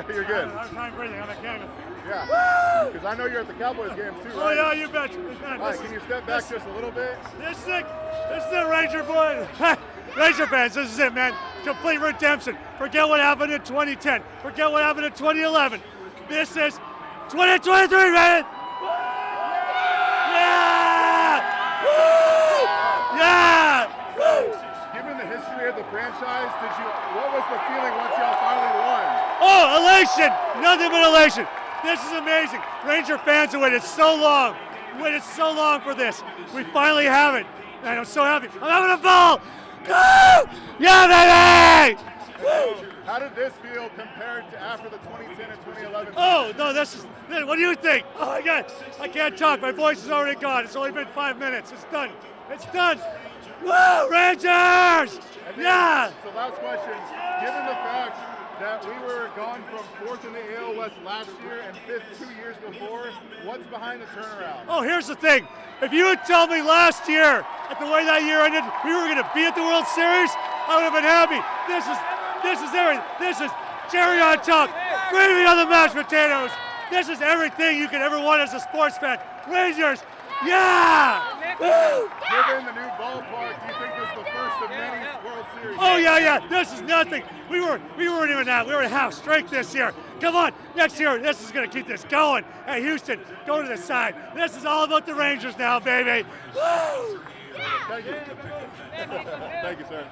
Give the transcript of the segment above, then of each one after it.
You're good. I'm trying breathing. I'm a cannabis. Yeah. Because I know you're at the Cowboys game too, Oh right? yeah, you betcha. All right, can you step back just a little bit? This is it, Ranger boys. Ranger fans, this is it, man. Complete redemption. Forget what happened in 2010. Forget what happened in 2011. This is 2023, man. Yeah! Woo! Yeah! Woo! Given the history of the franchise, what was the feeling once y'all finally won? Oh, elation! Nothing but elation. This is amazing. Ranger fans have waited so long. Waited so long for this. We finally have it. And I'm so happy. I'm having a ball! Woo! Yeah, baby! Woo! How did this feel compared to after the 2010 and 2011? Oh, no, what do you think? Oh my God, I can't talk. My voice is already gone. It's only been 5 minutes. It's done. It's done. Woo, Rangers! Yeah! So last question, given the fact that we were gone from 4th in the AL West last year and 5th 2 years before, what's behind the turnaround? Oh, here's the thing. If you had told me last year, at the way that year ended, we were going to be at the World Series, I would have been happy. This is everything. This is cherry on top, gravy on the mashed potatoes. This is everything you could ever want as a sports fan. Rangers, yeah! Woo! Given the new ballpark, do you think this is the first of many World Series? Oh yeah. This is nothing. We weren't even that. We were at half strength this year. Come on, next year this is gonna keep this going. Hey Houston, go to the side. This is all about the Rangers now, baby. Woo! Thank you. Thank you, sir.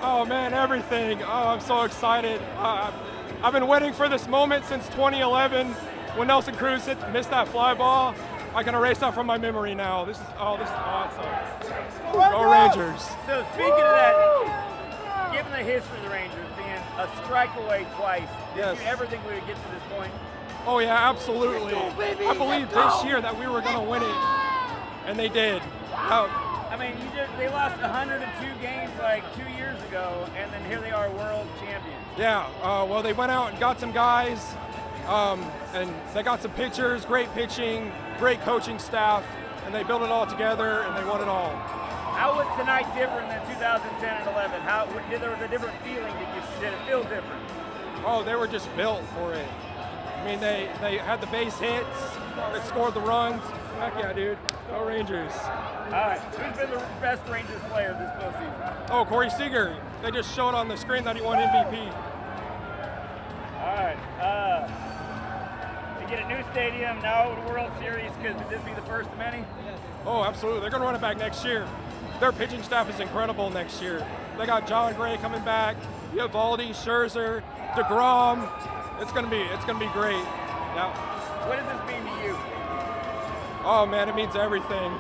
Oh man, everything. Oh, I'm so excited. I've been waiting for this moment since 2011 when Nelson Cruz missed that fly ball. I can erase that from my memory now. This is awesome. Go Rangers. So speaking of that, given the history of the Rangers being a strike away twice, did you ever think we would get to this point? Oh yeah, absolutely. I believed this year that we were going to win it, and they did. I mean, they lost 102 games like 2 years ago, and then here they are, world champions. Yeah, well, they went out and got some guys, and they got some pitchers, great pitching, great coaching staff, and they built it all together, and they won it all. How was tonight different than 2010 and 11? There was a different feeling? Did it feel different? Oh, they were just built for it. I mean, they had the base hits, they scored the runs. Heck yeah, dude. Go Rangers. All right, who's been the best Rangers player this postseason? Oh, Corey Seager. They just showed on the screen that he won MVP. All right. To get a new stadium, now the World Series, could this be the first of many? Oh, absolutely. They're going to run it back next year. Their pitching staff is incredible next year. They got John Gray coming back. You have Valdi, Scherzer, DeGrom. It's going to be great. Now, what does this mean to you? Oh man, it means everything.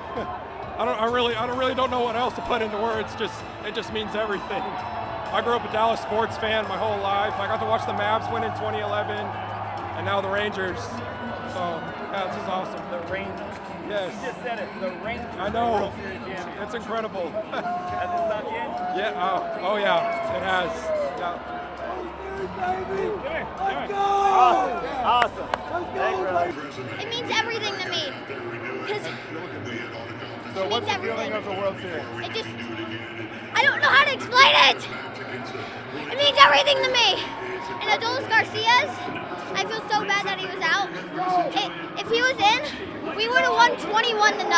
I really don't know what else to put into words. It just means everything. I grew up a Dallas sports fan my whole life. I got to watch the Mavs win in 2011, and now the Rangers. So yeah, this is awesome. The Rangers. Yes. You just said it. The Rangers. I know. World Series champions. It's incredible. Has it sunk in? Yeah. Oh yeah. It has. Yeah. Awesome. It means everything to me. So what's the feeling of the World Series? I don't know how to explain it. It means everything to me. And Adolis Garcia's, I feel so bad that he was out. If he was in, we would have won 21-0.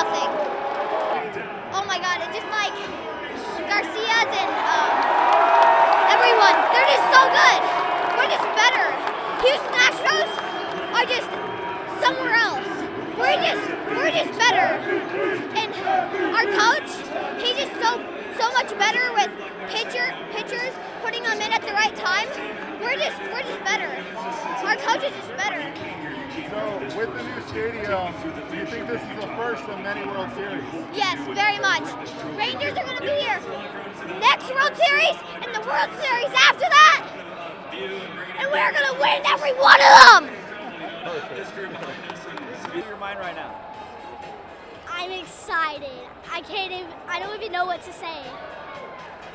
Oh my God, it just like Garcia's and everyone, they're just so good. We're just better. Houston Astros are just somewhere else. We're just better. And our coach, he's just so much better with pitchers, putting them in at the right time. We're just better. Our coach is just better. So with the new stadium, do you think this is the first of many World Series? Yes, very much. Rangers are going to be here next World Series and the World Series after that. And we're going to win every one of them. What's in your mind right now? I'm excited. I don't even know what to say.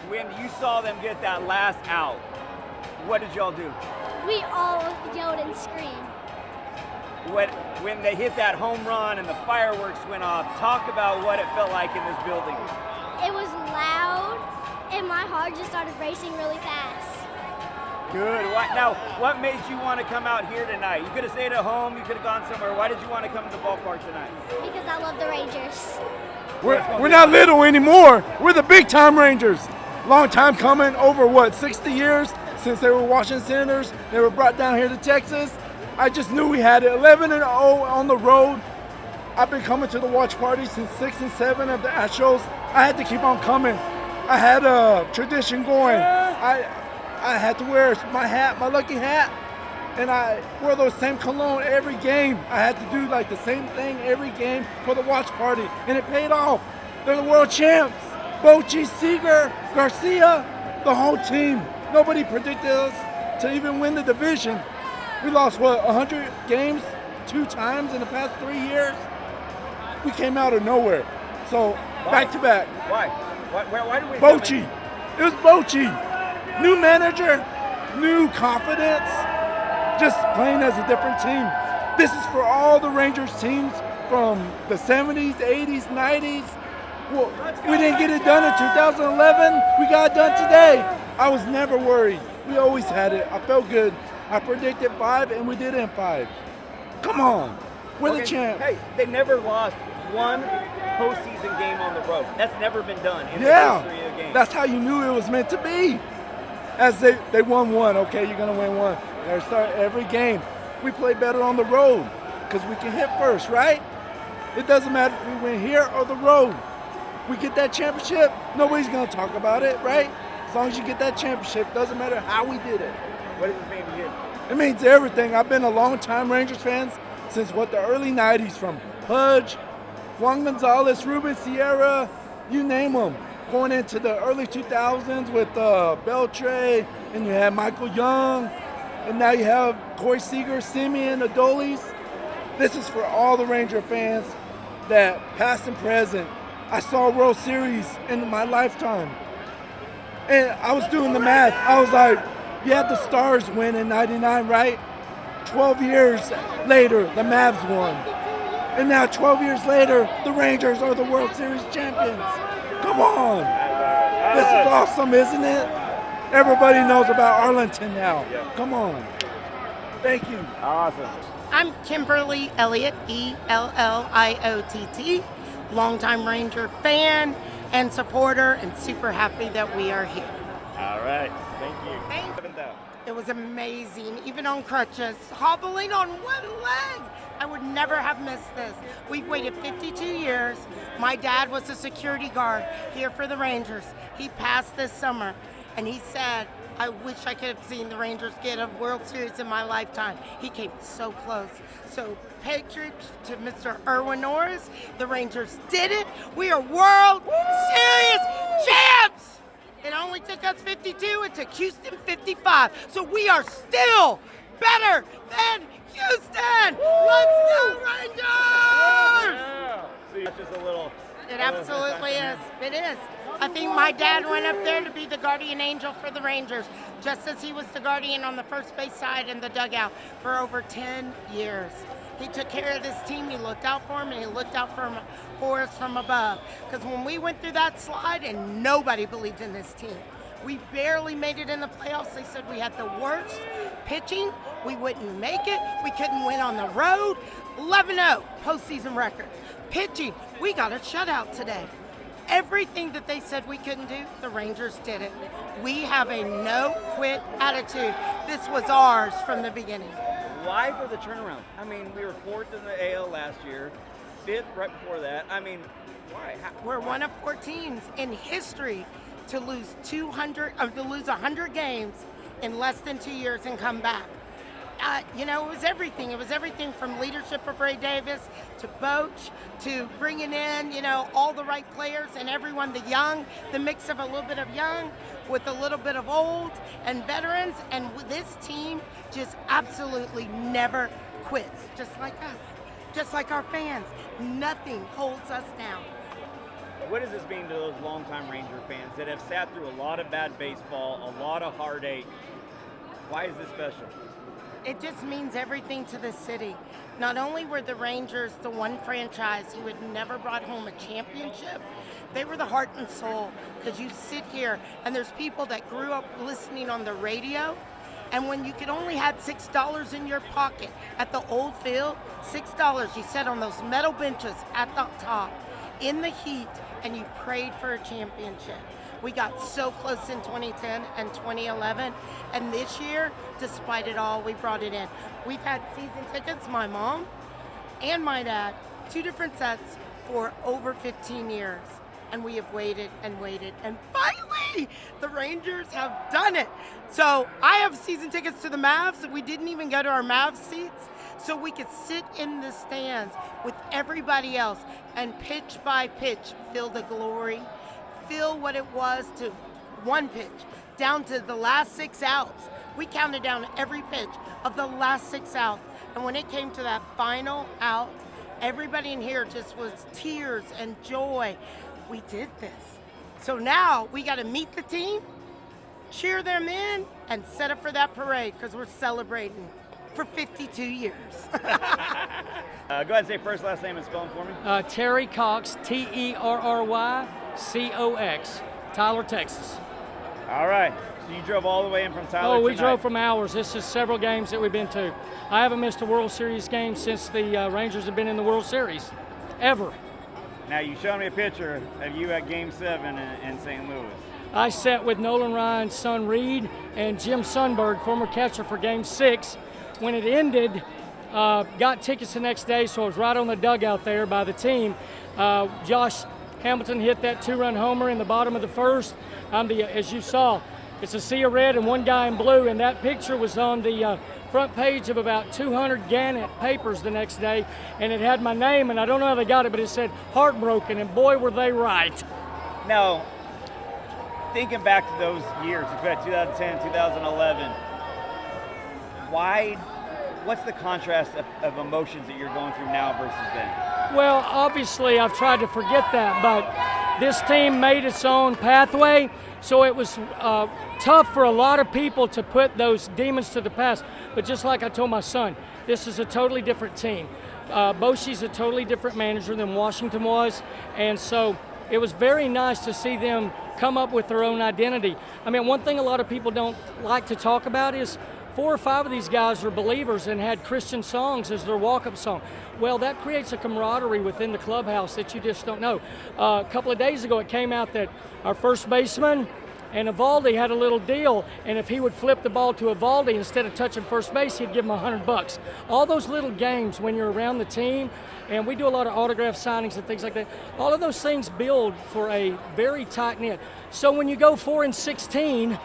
When you saw them get that last out, what did y'all do? We all yelled and screamed. When they hit that home run and the fireworks went off, talk about what it felt like in this building. It was loud and my heart just started racing really fast. Good. Now, what made you want to come out here tonight? You could have stayed at home. You could have gone somewhere. Why did you want to come to the ballpark tonight? Because I love the Rangers. We're not little anymore. We're the big time Rangers. Long time coming, over what, 60 years since they were Washington Senators. They were brought down here to Texas. I just knew we had it. 11-0 on the road. I've been coming to the watch party since 6 and 7 at the Astros. I had to keep on coming. I had a tradition going. I had to wear my hat, my lucky hat, and I wore those same cologne every game. I had to do like the same thing every game for the watch party, and it paid off. They're the world champs. Bochy, Seager, Garcia, the whole team. Nobody predicted us to even win the division. We lost, 100 games 2 times in the past 3 years? We came out of nowhere. So, back to back. Why? Why did we? Bochy. It was Bochy. New manager, new confidence, just playing as a different team. This is for all the Rangers teams from the 70s, 80s, 90s. Well, we didn't get it done in 2011. We got it done today. I was never worried. We always had it. I felt good. I predicted 5, and we did it in 5. Come on. We're the champs. Hey, they never lost one postseason game on the road. That's never been done in the history of the game. That's how you knew it was meant to be. As they won 1, okay, you're going to win 1. They start every game. We play better on the road because we can hit first, right? It doesn't matter if we win here or the road. We get that championship, nobody's going to talk about it, right? As long as you get that championship, doesn't matter how we did it. What does it mean to you? It means everything. I've been a long-time Rangers fan since, the early 90s, from Pudge, Juan Gonzalez, Ruben Sierra, you name them. Going into the early 2000s with Beltre, and you had Michael Young, and now you have Corey Seager, Simeon, Adolis. This is for all the Ranger fans that, past and present, I saw a World Series in my lifetime. And I was doing the math. I was like, you had the Stars win in 99, right? 12 years later, the Mavs won. And now 12 years later, the Rangers are the World Series champions. Come on. This is awesome, isn't it? Everybody knows about Arlington now. Come on. Thank you. Awesome. I'm Kimberly Elliott, Elliott, longtime Ranger fan and supporter, and super happy that we are here. All right. Thank you. It was amazing, even on crutches, hobbling on one leg. I would never have missed this. We've waited 52 years. My dad was a security guard here for the Rangers. He passed this summer, and he said, I wish I could have seen the Rangers get a World Series in my lifetime. He came so close. So Patriots to Mr. Erwin Norris, the Rangers did it. We are World Series champs! It only took us 52, it took Houston 55. So we are still better than Houston! Let's go Rangers! That's just a little. It absolutely is. It is. I think my dad went up there to be the guardian angel for the Rangers, just as he was the guardian on the first base side in the dugout for over 10 years. He took care of this team. He looked out for him, and he looked out for us from above. Because when we went through that slide, and nobody believed in this team, we barely made it in the playoffs. They said we had the worst pitching. We wouldn't make it. We couldn't win on the road. 11-0 postseason record. Pitching, we got a shutout today. Everything that they said we couldn't do, the Rangers did it. We have a no-quit attitude. This was ours from the beginning. Why for the turnaround? I mean, we were 4th in the AL last year, 5th right before that. I mean, why? We're one of 4 teams in history to lose 100 games in less than 2 years and come back. It was everything. It was everything from leadership of Ray Davis to Boch to bringing in, all the right players and everyone, the mix of a little bit of young with a little bit of old and veterans. And this team just absolutely never quits, just like us, just like our fans. Nothing holds us down. What does this mean to those longtime Ranger fans that have sat through a lot of bad baseball, a lot of heartache? Why is this special? it just means everything to the city. Not only were the Rangers the one franchise who had never brought home a championship, they were the heart and soul. Because you sit here and there's people that grew up listening on the radio, and when you could only had $6 in your pocket at the old field, $6 you sat on those metal benches at the top in the heat and you prayed for a championship. We got so close in 2010 and 2011, and this year, despite it all, we brought it in. We've had season tickets, my mom and my dad, 2 different sets for over 15 years. And we have waited and waited, and finally, the Rangers have done it. So I have season tickets to the Mavs. We didn't even go to our Mavs seats, so we could sit in the stands with everybody else and pitch by pitch feel the glory, feel what it was to one pitch, down to the last 6 outs. We counted down every pitch of the last 6 outs, and when it came to that final out, everybody in here just was tears and joy. We did this. So now we got to meet the team, cheer them in, and set up for that parade because we're celebrating for 52 years. Go ahead and say first, last name, and spell them for me. Terry Cox, Terrycox, Tyler, Texas. All right. So you drove all the way in from Tyler. Oh, we drove from hours. This is several games that we've been to. I haven't missed a World Series game since the Rangers have been in the World Series, ever. Now, you showed me a picture of you at Game 7 in St. Louis. I sat with Nolan Ryan's son Reed and Jim Sundberg, former catcher, for Game 6. When it ended, got tickets the next day, so I was right on the dugout there by the team. Josh Hamilton hit that 2-run homer in the bottom of the first. As you saw, it's a sea of red and one guy in blue, and that picture was on the front page of about 200 Gannett papers the next day, and it had my name, and I don't know how they got it, but it said heartbroken, and boy, were they right. Now, thinking back to those years, you put 2010, 2011, what's the contrast of emotions that you're going through now versus then? Well, obviously, I've tried to forget that, but this team made its own pathway, so it was tough for a lot of people to put those demons to the past. But just like I told my son, this is a totally different team. Boshy's a totally different manager than Washington was, and so it was very nice to see them come up with their own identity. I mean, one thing a lot of people don't like to talk about is 4 or 5 of these guys are believers and had Christian songs as their walk-up song. Well, that creates a camaraderie within the clubhouse that you just don't know. A couple of days ago, it came out that our first baseman and Evaldi had a little deal, and if he would flip the ball to Evaldi instead of touching first base, he'd give him $100. All those little games when you're around the team, and we do a lot of autograph signings and things like that, all of those things build for a very tight knit. So when you go 4-16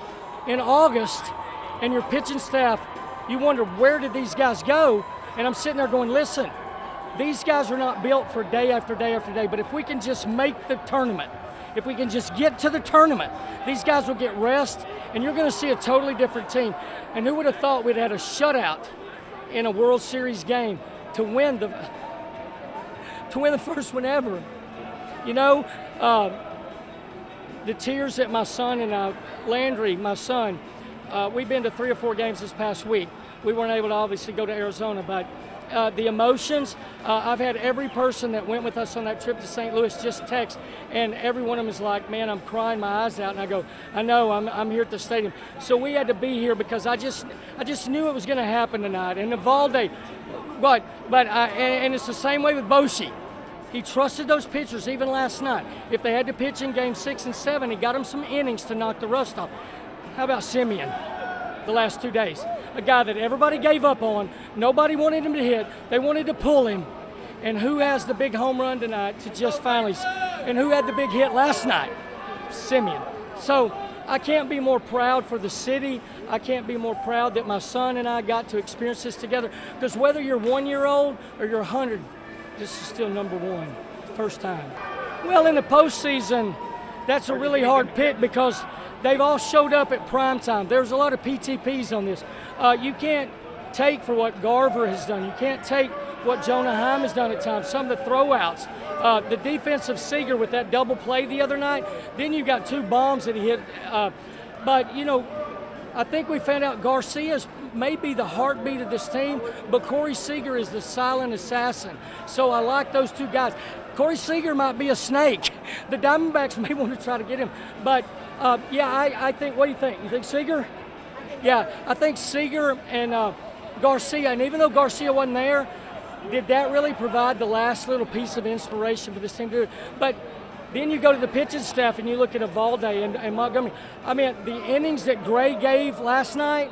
in August, and your pitching staff, you wonder, where did these guys go? And I'm sitting there going, listen, these guys are not built for day after day after day, but if we can just make the tournament, if we can just get to the tournament, these guys will get rest, and you're gonna see a totally different team. And who would have thought we'd had a shutout in a World Series game to win the first one ever? You know, the tears that my son and Landry, my son, we've been to 3 or 4 games this past week. We weren't able to obviously go to Arizona, but the emotions, I've had every person that went with us on that trip to St. Louis just text, and every one of them is like, man, I'm crying my eyes out. And I go, I know, I'm here at the stadium. So we had to be here because I just knew it was going to happen tonight. And Evaldi, and it's the same way with Boshy. He trusted those pitchers even last night. If they had to pitch in Game 6 and 7, he got them some innings to knock the rust off. How about Simeon the last 2 days? A guy that everybody gave up on. Nobody wanted him to hit. They wanted to pull him. And who has the big home run tonight to just finally, and who had the big hit last night? Simeon. So I can't be more proud for the city. I can't be more proud that my son and I got to experience this together. Because whether you're 1 year old or you're 100, this is still number one, first time. Well, in the postseason, that's a really hard pick because they've all showed up at prime time. There's a lot of PTPs on this. You can't take for what Garver has done. You can't take what Jonah Heim has done at times. Some of the throwouts. The defensive Seager with that double play the other night. Then you got 2 bombs that he hit. But, you know, I think we found out Garcia's may be the heartbeat of this team, but Corey Seager is the silent assassin. So I like those two guys. Corey Seager might be a snake. The Diamondbacks may want to try to get him. But, I think, what do you think? You think Seager? Yeah, I think Seager and Garcia, and even though Garcia wasn't there, did that really provide the last little piece of inspiration for this team to do it? But then you go to the pitching staff and you look at Evalde and Montgomery. I mean, the innings that Gray gave last night,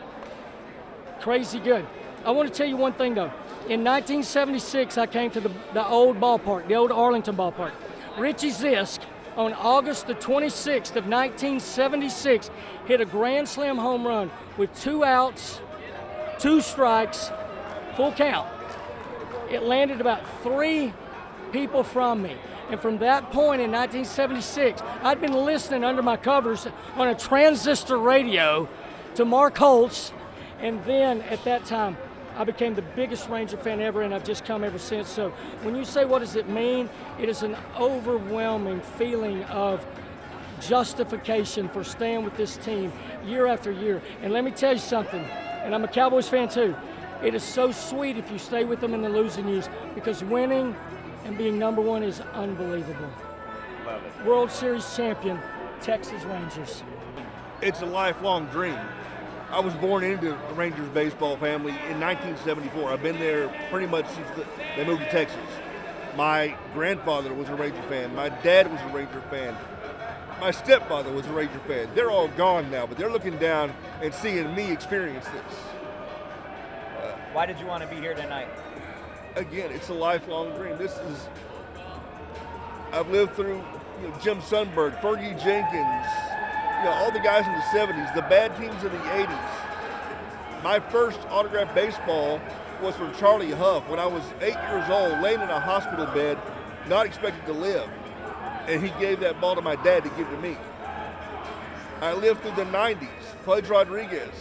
crazy good. I want to tell you one thing, though. In 1976, I came to the old ballpark, the old Arlington ballpark. Richie Zisk, on August the 26th of 1976, hit a grand slam home run with 2 outs, 2 strikes, full count. It landed about 3 people from me. And from that point in 1976, I'd been listening under my covers on a transistor radio to Mark Holtz. And then at that time, I became the biggest Ranger fan ever, and I've just come ever since. So when you say what does it mean, it is an overwhelming feeling of justification for staying with this team year after year. And let me tell you something, and I'm a Cowboys fan too, it is so sweet if you stay with them in the losing years, because winning and being number one is unbelievable. Love it. World Series champion, Texas Rangers. It's a lifelong dream. I was born into a Rangers baseball family in 1974. I've been there pretty much since they moved to Texas. My grandfather was a Ranger fan. My dad was a Ranger fan. My stepfather was a Ranger fan. They're all gone now, but they're looking down and seeing me experience this. Why did you want to be here tonight? Again, it's a lifelong dream. I've lived through Jim Sundberg, Fergie Jenkins, all the guys in the 70s, the bad teams in the 80s. My first autographed baseball was from Charlie Huff when I was 8 years old, laying in a hospital bed, not expected to live. And he gave that ball to my dad to give to me. I lived through the 90s, Pudge Rodriguez,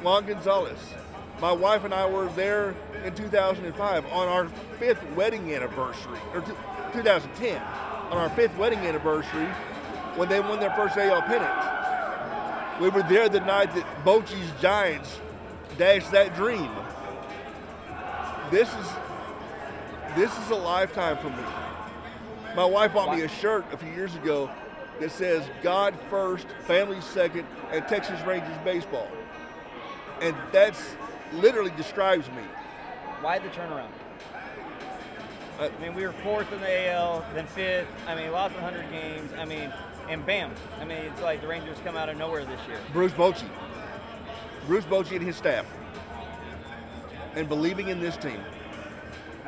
Juan Gonzalez. My wife and I were there in 2005 on our 5th wedding anniversary, or 2010, on our 5th wedding anniversary when they won their first AL pennant. We were there the night that Bochy's Giants dashed that dream. This is a lifetime for me. My wife bought me a shirt a few years ago that says God first, family second, and Texas Rangers baseball. And that's literally describes me. Why the turnaround? I mean, we were 4th in the AL, then 5th. I mean, lost 100 games. I mean, and bam. I mean, it's like the Rangers come out of nowhere this year. Bruce Bochy and his staff, and believing in this team.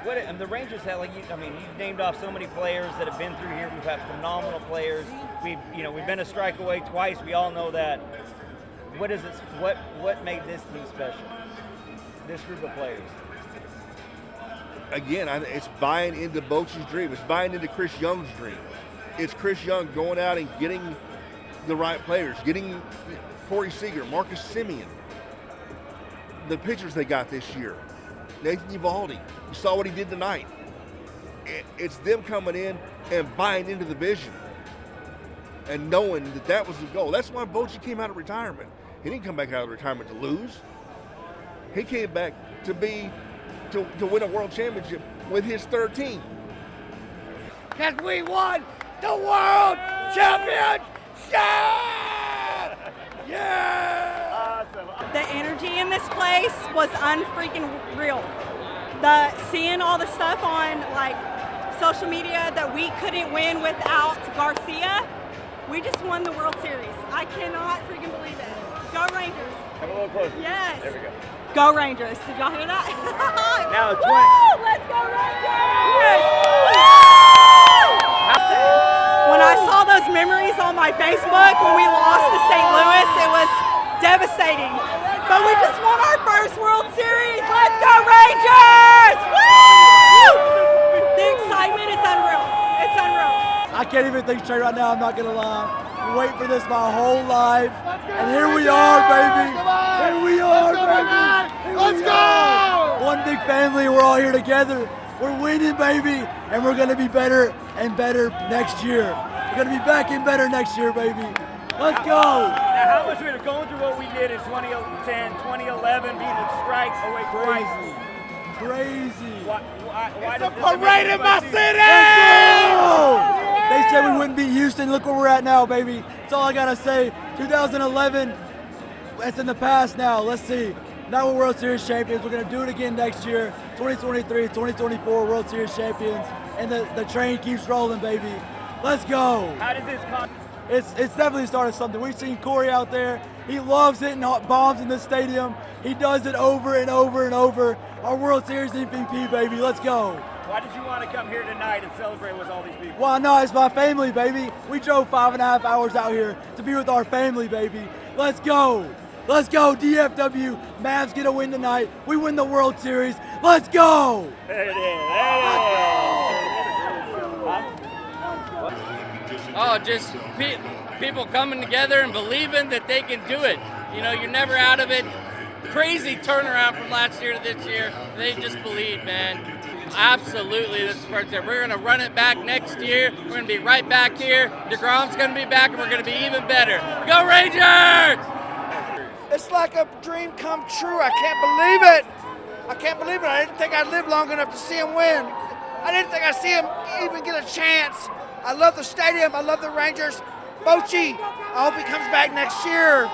And the Rangers have, you've named off so many players that have been through here. We've had phenomenal players. We've been a strike away twice. We all know that. What is it? What made this team special? This group of players. Again, it's buying into Bochy's dream. It's buying into Chris Young's dream. It's Chris Young going out and getting the right players, getting Corey Seager, Marcus Semien, the pitchers they got this year, Nathan Eovaldi. You saw what he did tonight. It's them coming in and buying into the vision and knowing that was the goal. That's why Bochy came out of retirement. He didn't come back out of retirement to lose. He came back to win a world championship with his third team. Because we won the world championship! Yeah! Awesome. The energy in this place was unfreaking real. Seeing all the stuff on social media that we couldn't win without Garcia, we just won the World Series. I cannot freaking believe it. Go Rangers. Come a little closer. Yes. There we go. Go Rangers. Did y'all hear that? Now it's Woo! Let's go Rangers! When I saw those memories on my Facebook when we lost to St. Louis, it was devastating. But we just won our first World Series. Let's go Rangers! Woo! The excitement is unreal. It's unreal. I can't even think straight right now, I'm not gonna lie. Been waiting for this my whole life. And here we are, baby. Here we are, baby. Let's go! One big family, we're all here together. We're winning, baby. And we're gonna be better and better next year. We're gonna be back and better next year, baby. Let's go. Now, how much we're going through what we did in 2010, 2011, being a strike away twice. Crazy. Why It's a parade in my city! They said we wouldn't beat Houston. Look where we're at now, baby. That's all I got to say. 2011, that's in the past now. Let's see. Now we're World Series champions. We're going to do it again next year. 2023, 2024 World Series champions. And the train keeps rolling, baby. Let's go. How does this It's definitely started something. We've seen Corey out there. He loves hitting bombs in this stadium. He does it over and over and over. Our World Series MVP, baby. Let's go. Why did you want to come here tonight and celebrate with all these people? Well, no, it's my family, baby. We drove 5.5 hours out here to be with our family, baby. Let's go. Let's go, DFW. Mavs get a win tonight. We win the World Series. Let's go. There it is. There it is. Oh, just people coming together and believing that they can do it. You know, you're never out of it. Crazy turnaround from last year to this year. They just believe, man. Absolutely, this is the first year. We're going to run it back next year. We're going to be right back here. DeGrom's going to be back, and we're going to be even better. Go Rangers! It's like a dream come true. I can't believe it. I can't believe it. I didn't think I'd live long enough to see him win. I didn't think I'd see him even get a chance. I love the stadium. I love the Rangers. Bochy, I hope he comes back next year.